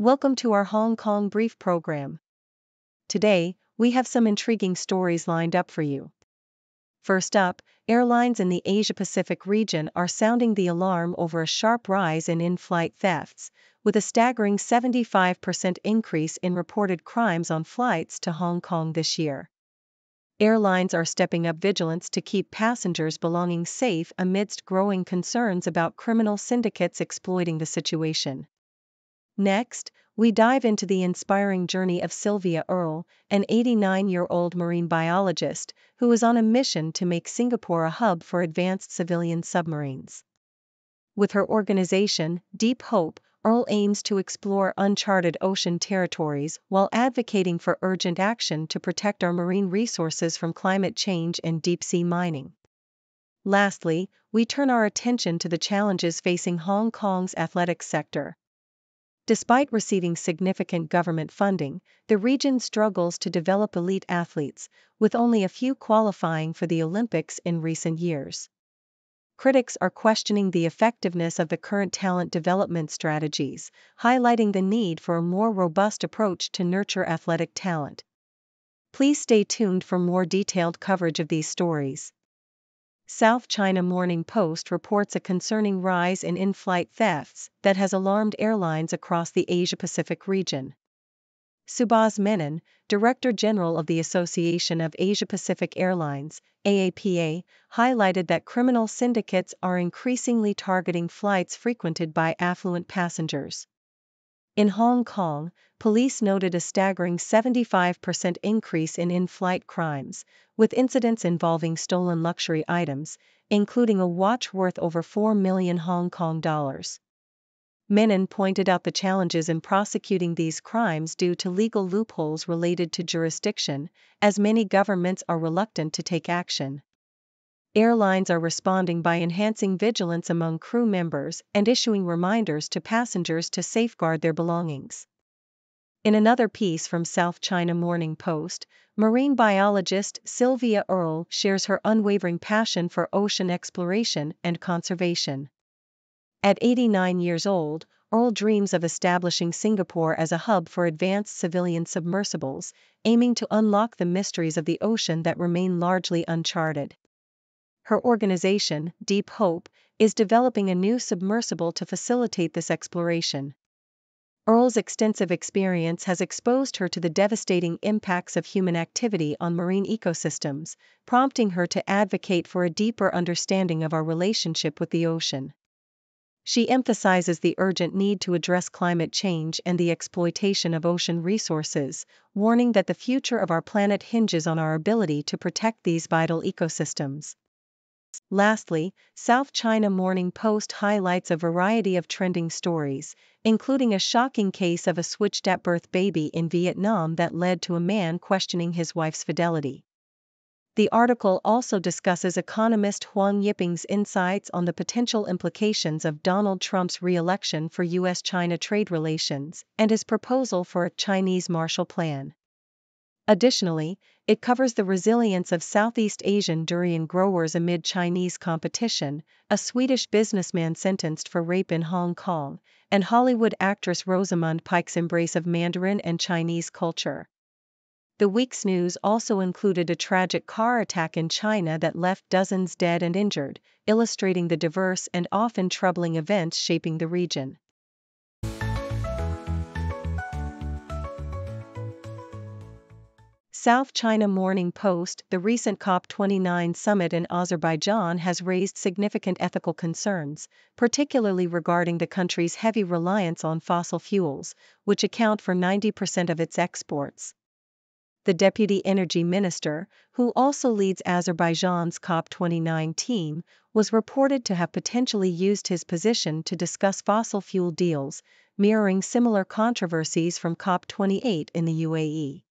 Welcome to our Hong Kong Brief program. Today, we have some intriguing stories lined up for you. First up, airlines in the Asia-Pacific region are sounding the alarm over a sharp rise in in-flight thefts, with a staggering 75% increase in reported crimes on flights to Hong Kong this year. Airlines are stepping up vigilance to keep passengers' belongings safe amidst growing concerns about criminal syndicates exploiting the situation. Next, we dive into the inspiring journey of Sylvia Earle, an 89-year-old marine biologist who is on a mission to make Singapore a hub for advanced civilian submarines. With her organization, Deep Hope, Earle aims to explore uncharted ocean territories while advocating for urgent action to protect our marine resources from climate change and deep-sea mining. Lastly, we turn our attention to the challenges facing Hong Kong's athletics sector. Despite receiving significant government funding, the region struggles to develop elite athletes, with only a few qualifying for the Olympics in recent years. Critics are questioning the effectiveness of the current talent development strategies, highlighting the need for a more robust approach to nurture athletic talent. Please stay tuned for more detailed coverage of these stories. South China Morning Post reports a concerning rise in in-flight thefts that has alarmed airlines across the Asia-Pacific region. Subhas Menon, Director General of the Association of Asia-Pacific Airlines, AAPA, highlighted that criminal syndicates are increasingly targeting flights frequented by affluent passengers. In Hong Kong, police noted a staggering 75% increase in in-flight crimes, with incidents involving stolen luxury items, including a watch worth over 4 million Hong Kong dollars. Menon pointed out the challenges in prosecuting these crimes due to legal loopholes related to jurisdiction, as many governments are reluctant to take action. Airlines are responding by enhancing vigilance among crew members and issuing reminders to passengers to safeguard their belongings. In another piece from South China Morning Post, marine biologist Sylvia Earle shares her unwavering passion for ocean exploration and conservation. At 89 years old, Earle dreams of establishing Singapore as a hub for advanced civilian submersibles, aiming to unlock the mysteries of the ocean that remain largely uncharted. Her organization, Deep Hope, is developing a new submersible to facilitate this exploration. Earle's extensive experience has exposed her to the devastating impacts of human activity on marine ecosystems, prompting her to advocate for a deeper understanding of our relationship with the ocean. She emphasizes the urgent need to address climate change and the exploitation of ocean resources, warning that the future of our planet hinges on our ability to protect these vital ecosystems. Lastly, South China Morning Post highlights a variety of trending stories, including a shocking case of a switched-at-birth baby in Vietnam that led to a man questioning his wife's fidelity. The article also discusses economist Huang Yiping's insights on the potential implications of Donald Trump's re-election for U.S.-China trade relations and his proposal for a Chinese Marshall Plan. Additionally, it covers the resilience of Southeast Asian durian growers amid Chinese competition, a Swedish businessman sentenced for rape in Hong Kong, and Hollywood actress Rosamund Pike's embrace of Mandarin and Chinese culture. The week's news also included a tragic car attack in China that left dozens dead and injured, illustrating the diverse and often troubling events shaping the region. South China Morning Post: the recent COP29 summit in Azerbaijan has raised significant ethical concerns, particularly regarding the country's heavy reliance on fossil fuels, which account for 90% of its exports. The deputy energy minister, who also leads Azerbaijan's COP29 team, was reported to have potentially used his position to discuss fossil fuel deals, mirroring similar controversies from COP28 in the UAE.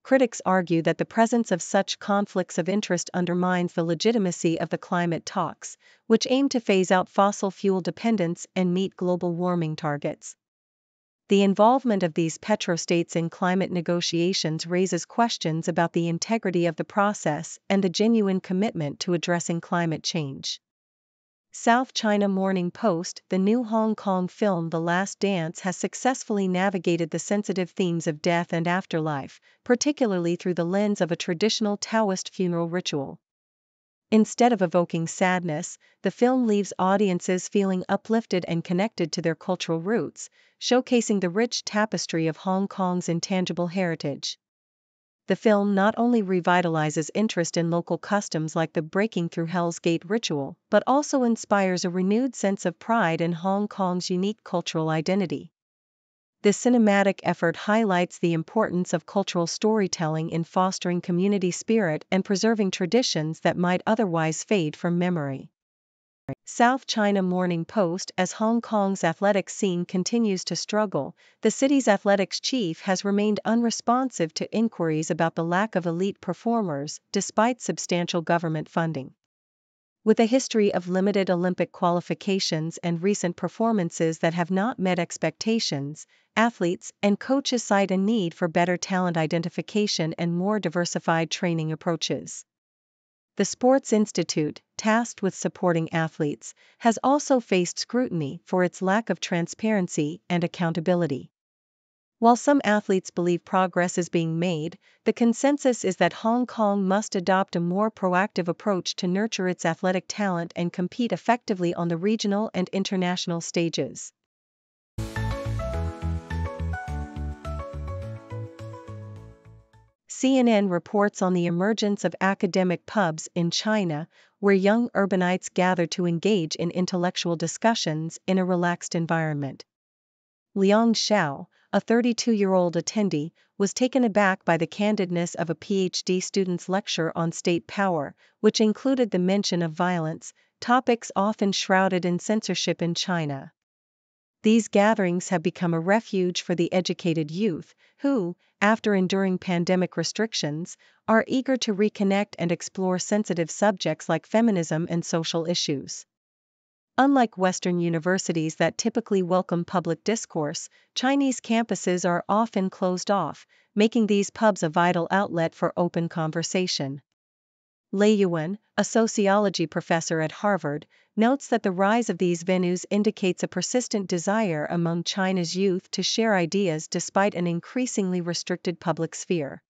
Critics argue that the presence of such conflicts of interest undermines the legitimacy of the climate talks, which aim to phase out fossil fuel dependence and meet global warming targets. The involvement of these petrostates in climate negotiations raises questions about the integrity of the process and the genuine commitment to addressing climate change. South China Morning Post. The new Hong Kong film The Last Dance has successfully navigated the sensitive themes of death and afterlife, particularly through the lens of a traditional Taoist funeral ritual. Instead of evoking sadness, the film leaves audiences feeling uplifted and connected to their cultural roots, showcasing the rich tapestry of Hong Kong's intangible heritage. The film not only revitalizes interest in local customs like the Breaking Through Hell's Gate ritual, but also inspires a renewed sense of pride in Hong Kong's unique cultural identity. This cinematic effort highlights the importance of cultural storytelling in fostering community spirit and preserving traditions that might otherwise fade from memory. South China Morning Post. As Hong Kong's athletics scene continues to struggle, the city's athletics chief has remained unresponsive to inquiries about the lack of elite performers, despite substantial government funding. With a history of limited Olympic qualifications and recent performances that have not met expectations, athletes and coaches cite a need for better talent identification and more diversified training approaches. The Sports Institute, tasked with supporting athletes, has also faced scrutiny for its lack of transparency and accountability. While some athletes believe progress is being made, the consensus is that Hong Kong must adopt a more proactive approach to nurture its athletic talent and compete effectively on the regional and international stages. CNN reports on the emergence of academic pubs in China, where young urbanites gather to engage in intellectual discussions in a relaxed environment. Liang Xiao, a 32-year-old attendee, was taken aback by the candidness of a PhD student's lecture on state power, which included the mention of violence, topics often shrouded in censorship in China. These gatherings have become a refuge for the educated youth, who, after enduring pandemic restrictions, are eager to reconnect and explore sensitive subjects like feminism and social issues. Unlike Western universities that typically welcome public discourse, Chinese campuses are often closed off, making these pubs a vital outlet for open conversation. Lei Yuan, a sociology professor at Harvard, notes that the rise of these venues indicates a persistent desire among China's youth to share ideas despite an increasingly restricted public sphere.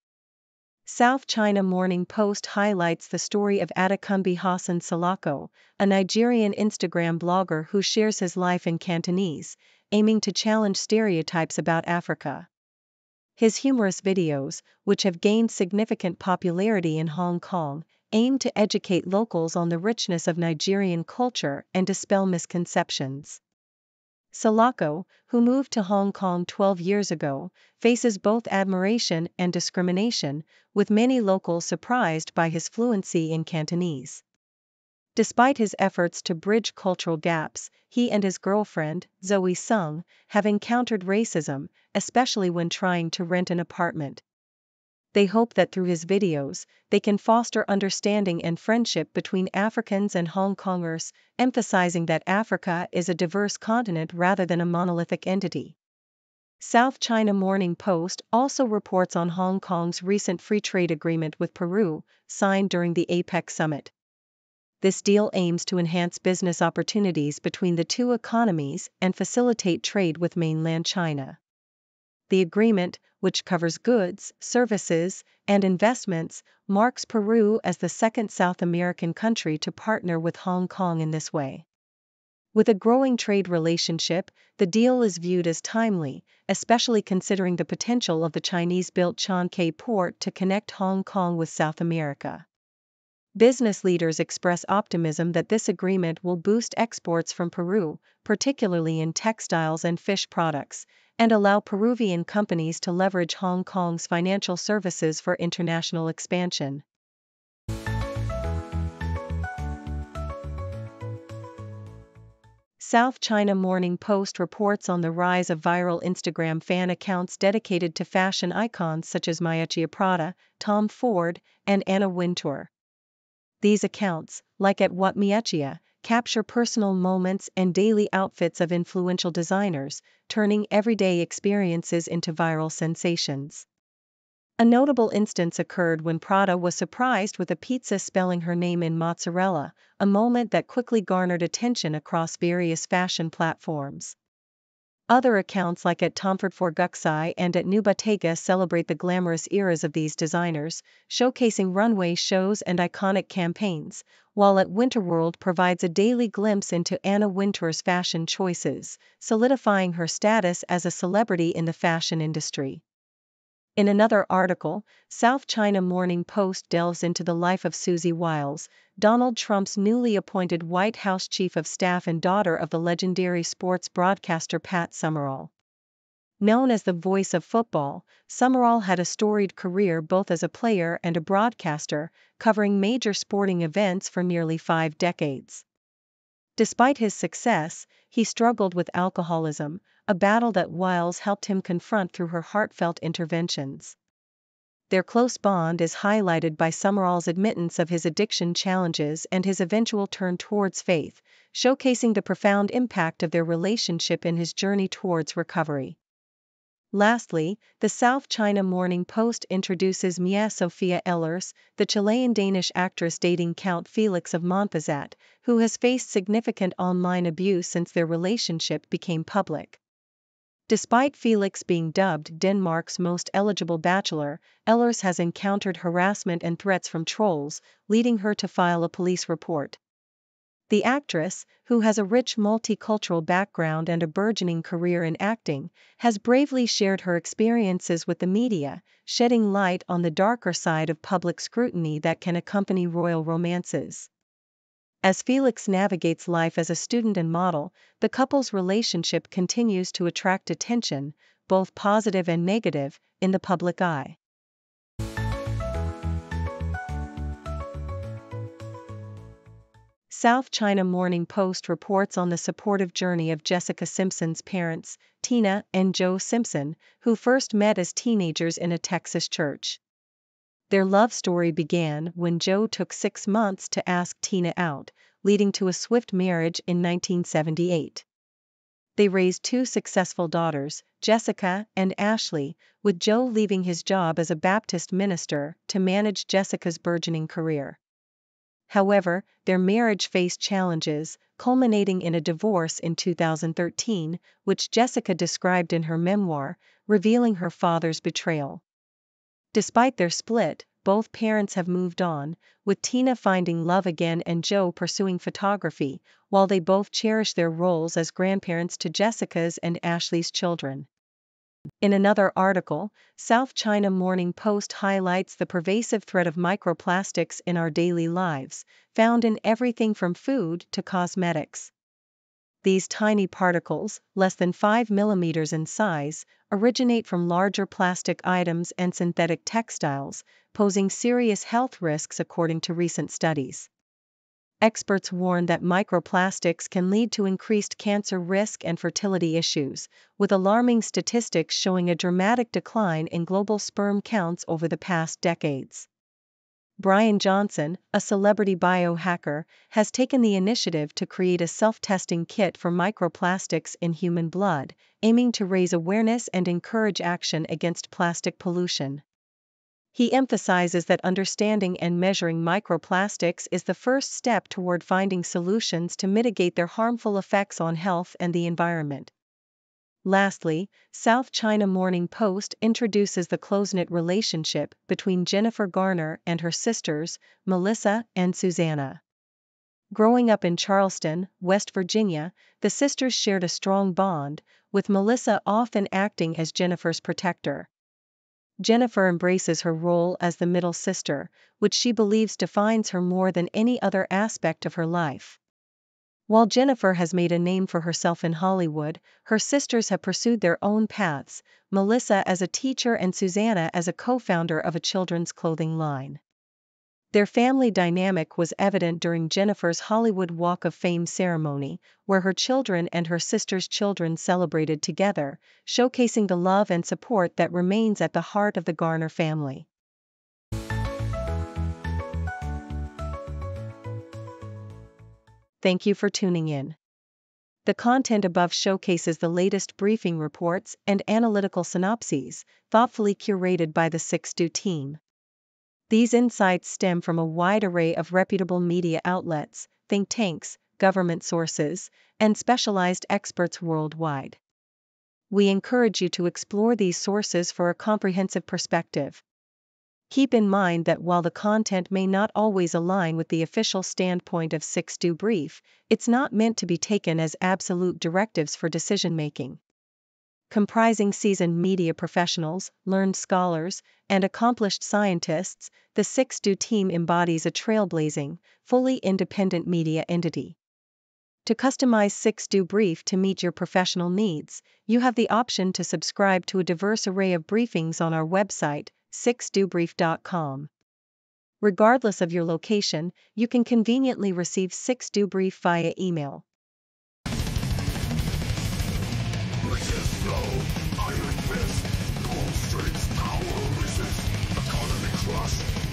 South China Morning Post highlights the story of Adekunbi Hassan Salako, a Nigerian Instagram blogger who shares his life in Cantonese, aiming to challenge stereotypes about Africa. His humorous videos, which have gained significant popularity in Hong Kong, aim to educate locals on the richness of Nigerian culture and dispel misconceptions. Salako, who moved to Hong Kong 12 years ago, faces both admiration and discrimination, with many locals surprised by his fluency in Cantonese. Despite his efforts to bridge cultural gaps, he and his girlfriend, Zoe Sung, have encountered racism, especially when trying to rent an apartment. They hope that through his videos, they can foster understanding and friendship between Africans and Hongkongers, emphasizing that Africa is a diverse continent rather than a monolithic entity. South China Morning Post also reports on Hong Kong's recent free trade agreement with Peru, signed during the APEC summit. This deal aims to enhance business opportunities between the two economies and facilitate trade with mainland China. The agreement, which covers goods, services, and investments, marks Peru as the second South American country to partner with Hong Kong in this way. With a growing trade relationship, the deal is viewed as timely, especially considering the potential of the Chinese-built Chiang Kai port to connect Hong Kong with South America. Business leaders express optimism that this agreement will boost exports from Peru, particularly in textiles and fish products, and allow Peruvian companies to leverage Hong Kong's financial services for international expansion. South China Morning Post reports on the rise of viral Instagram fan accounts dedicated to fashion icons such as Miuccia Prada, Tom Ford, and Anna Wintour. These accounts, like at What Miuccia, capture personal moments and daily outfits of influential designers, turning everyday experiences into viral sensations. A notable instance occurred when Prada was surprised with a pizza spelling her name in mozzarella, a moment that quickly garnered attention across various fashion platforms. Other accounts like at Tom Ford Guxai and at New Bottega celebrate the glamorous eras of these designers, showcasing runway shows and iconic campaigns, while at Winterworld provides a daily glimpse into Anna Wintour's fashion choices, solidifying her status as a celebrity in the fashion industry. In another article, South China Morning Post delves into the life of Susie Wiles, Donald Trump's newly appointed White House chief of staff and daughter of the legendary sports broadcaster Pat Summerall. Known as the voice of football, Summerall had a storied career both as a player and a broadcaster, covering major sporting events for nearly 5 decades. Despite his success, he struggled with alcoholism, a battle that Wiles helped him confront through her heartfelt interventions. Their close bond is highlighted by Summerall's admittance of his addiction challenges and his eventual turn towards faith, showcasing the profound impact of their relationship in his journey towards recovery. Lastly, the South China Morning Post introduces Mia Sofia Ehlers, the Chilean-Danish actress dating Count Felix of Montpezat, who has faced significant online abuse since their relationship became public. Despite Felix being dubbed Denmark's most eligible bachelor, Ehlers has encountered harassment and threats from trolls, leading her to file a police report. The actress, who has a rich multicultural background and a burgeoning career in acting, has bravely shared her experiences with the media, shedding light on the darker side of public scrutiny that can accompany royal romances. As Felix navigates life as a student and model, the couple's relationship continues to attract attention, both positive and negative, in the public eye. South China Morning Post reports on the supportive journey of Jessica Simpson's parents, Tina and Joe Simpson, who first met as teenagers in a Texas church. Their love story began when Joe took 6 months to ask Tina out, leading to a swift marriage in 1978. They raised 2 successful daughters, Jessica and Ashley, with Joe leaving his job as a Baptist minister to manage Jessica's burgeoning career. However, their marriage faced challenges, culminating in a divorce in 2013, which Jessica described in her memoir, revealing her father's betrayal. Despite their split, both parents have moved on, with Tina finding love again and Joe pursuing photography, while they both cherish their roles as grandparents to Jessica's and Ashley's children. In another article, South China Morning Post highlights the pervasive threat of microplastics in our daily lives, found in everything from food to cosmetics. These tiny particles, less than 5 millimeters in size, originate from larger plastic items and synthetic textiles, posing serious health risks according to recent studies. Experts warn that microplastics can lead to increased cancer risk and fertility issues, with alarming statistics showing a dramatic decline in global sperm counts over the past decades. Brian Johnson, a celebrity biohacker, has taken the initiative to create a self-testing kit for microplastics in human blood, aiming to raise awareness and encourage action against plastic pollution. He emphasizes that understanding and measuring microplastics is the first step toward finding solutions to mitigate their harmful effects on health and the environment. Lastly, South China Morning Post introduces the close-knit relationship between Jennifer Garner and her sisters, Melissa and Susanna. Growing up in Charleston, West Virginia, the sisters shared a strong bond, with Melissa often acting as Jennifer's protector. Jennifer embraces her role as the middle sister, which she believes defines her more than any other aspect of her life. While Jennifer has made a name for herself in Hollywood, her sisters have pursued their own paths, Melissa as a teacher and Susanna as a co-founder of a children's clothing line. Their family dynamic was evident during Jennifer's Hollywood Walk of Fame ceremony, where her children and her sister's children celebrated together, showcasing the love and support that remains at the heart of the Garner family. Thank you for tuning in. The content above showcases the latest briefing reports and analytical synopses, thoughtfully curated by the 6Do team. These insights stem from a wide array of reputable media outlets, think tanks, government sources, and specialized experts worldwide. We encourage you to explore these sources for a comprehensive perspective. Keep in mind that while the content may not always align with the official standpoint of 6Do Brief, it's not meant to be taken as absolute directives for decision-making. Comprising seasoned media professionals, learned scholars, and accomplished scientists, the 6Do team embodies a trailblazing, fully independent media entity. To customize 6Do Brief to meet your professional needs, you have the option to subscribe to a diverse array of briefings on our website, 6dobrief.com. Regardless of your location, you can conveniently receive 6Do Brief via email.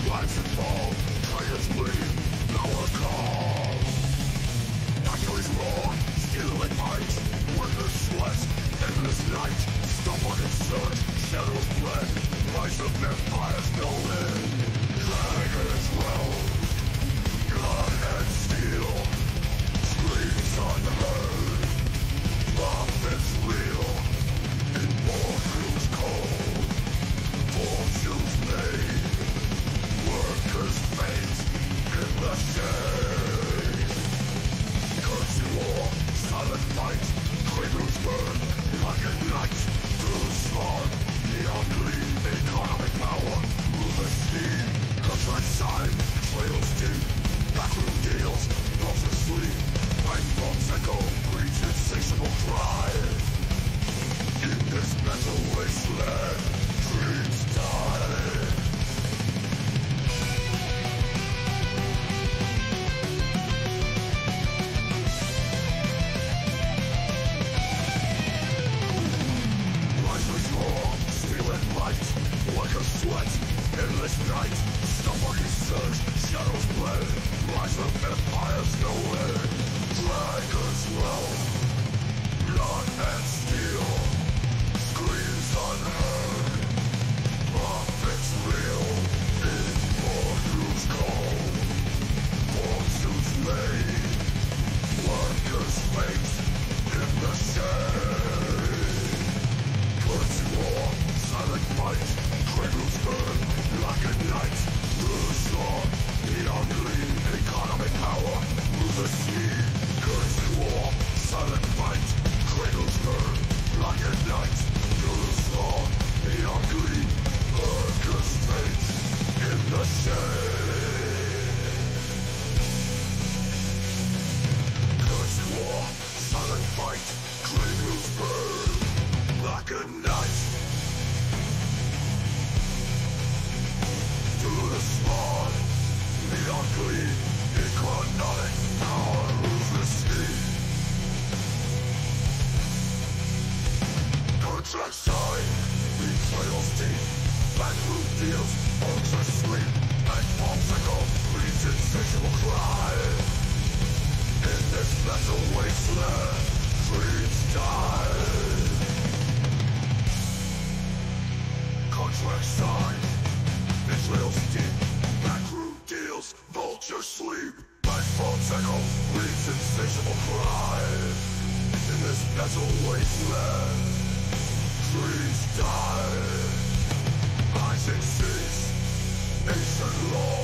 Lives involved, traitors bleed, nowhere calm. Actually's wrong, stealing might, workers sweat, endless night, stop-walking search, shadows bled, rise of empires no end. Dragons realm, blood and steel, screams unheard, prophets real, in boardrooms cold, fortunes made. Workers' fate in the shade. Currency war, silent fight, cradles burn like a night. Through the storm, neon gleam, economic power, move the steam. Contract sign, trails deep, backroom deals, vultures sleep. Bank bombs echo, greed's insatiable cry. In this mental wasteland, dreams die. Sweat, endless night, stop-walking surge, shadows bled, rise of empires no end. Dragons realm, blood and steel, screams unheard, prophets real, in boardrooms cold, fortunes made, workers' fate in the shade. Currency war, silent fight, cradles burn like a night. Through the storm, neon gleam, economic power, move the sea. Currency war, silent fight, cradles burn like a night. Through the storm, neon gleam, workers' fate in the shade. Currency war, silent fight, cradles burn like a night. Through the spawn, neon gleam, economic power moves the sea. Contract sign, betrayals deep, backroom deals, vultures sleep, and bombs echo, greed's insatiable cry. In this mental wasteland, dreams die. Contract sign, betrayals deep, backroom deals, vultures sleep, and bombs echo, greed's insatiable cry. In this mental wasteland, trees die. Rising seas, ancient law,